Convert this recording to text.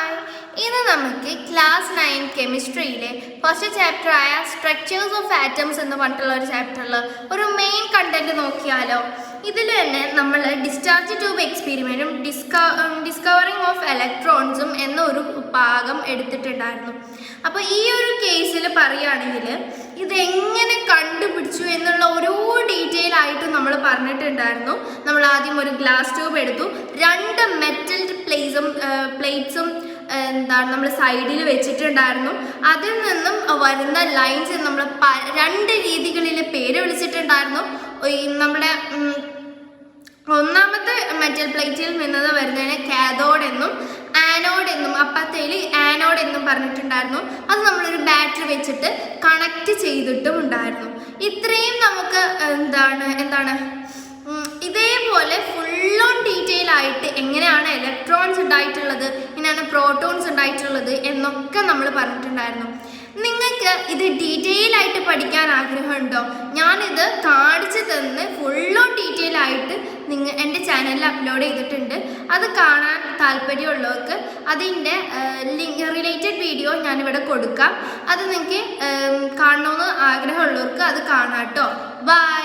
Hi, ഇന്ന് നമുക്ക് class 9 കെമിസ്ട്രിയിലെ first chapter ആയ സ്ട്രക്ചേഴ്സ് ഓഫ് ആറ്റംസ് എന്ന് പറഞ്ഞിട്ടുള്ള ഒരു ചാപ്റ്ററിൽ ഒരു മെയിൻ കണ്ടന്റ് നോക്കിയാലോ. ഇതിൽ തന്നെ നമ്മൾ ഡിസ്ചാർജ് ട്യൂബ് എക്സ്പെരിമെൻറ്റും ഡിസ്കവറിങ് ഓഫ് ഇലക്ട്രോൺസും എന്ന ഒരു ഭാഗം എടുത്തിട്ടുണ്ടായിരുന്നു. അപ്പോൾ ഈ ഒരു കേസിൽ പറയുകയാണെങ്കിൽ ഇതെങ്ങനെ കണ്ടുപിടിച്ചു എന്നുള്ള ഓരോ ഡീറ്റെയിൽ ആയിട്ട് നമ്മൾ പറഞ്ഞിട്ടുണ്ടായിരുന്നു. നമ്മൾ ആദ്യം ഒരു ഗ്ലാസ് ട്യൂബ് എടുത്തു, രണ്ട് മെറ്റൽ പ്ലേറ്റ്സും നമ്മൾ സൈഡിൽ വെച്ചിട്ടുണ്ടായിരുന്നു. അതിൽ നിന്നും വരുന്ന ലൈൻസ് നമ്മൾ രണ്ട് രീതികളിൽ പേര് വിളിച്ചിട്ടുണ്ടായിരുന്നു. നമ്മുടെ ഒന്നാമത്തെ മെറ്റൽ പ്ലേറ്റിൽ നിന്നത് വരുന്നതിന് കാഥോഡ് എന്നും ആനോഡ് എന്നും അപ്പത്തേൽ ആനോഡ് എന്നും പറഞ്ഞിട്ടുണ്ടായിരുന്നു. അത് നമ്മളൊരു ബാറ്ററി വെച്ചിട്ട് കണക്ട് ചെയ്തിട്ടും ഉണ്ടായിരുന്നു. ഇത്രയും നമുക്ക് എന്താണ് ഇതേപോലെ ഫുൾ ഓൺ ഡീറ്റെയിൽ ആയിട്ട് എങ്ങനെയാണ് ഇലക്ട്രോൺസ് ഉണ്ടായിട്ടുള്ളത്, എങ്ങനെയാണ് പ്രോട്ടോൺസ് ഉണ്ടായിട്ടുള്ളത് എന്നൊക്കെ നമ്മൾ പറഞ്ഞിട്ടുണ്ടായിരുന്നു. നിങ്ങൾക്ക് ഇത് ഡീറ്റെയിൽ ആയിട്ട് പഠിക്കാൻ ആഗ്രഹമുണ്ടോ? ഞാനിത് കാണിച്ചു തന്ന് ഫുൾ ഓൺ ഡീറ്റെയിൽ ആയിട്ട് എൻ്റെ ചാനലിൽ അപ്ലോഡ് ചെയ്തിട്ടുണ്ട്. അത് കാണാൻ താല്പര്യമുള്ളവർക്ക് അതിൻ്റെ റിലേറ്റഡ് വീഡിയോ ഞാനിവിടെ കൊടുക്കാം. അത് നിങ്ങൾക്ക് കാണണമെന്ന് ആഗ്രഹമുള്ളവർക്ക് അത് കാണാം കേട്ടോ. ബൈ.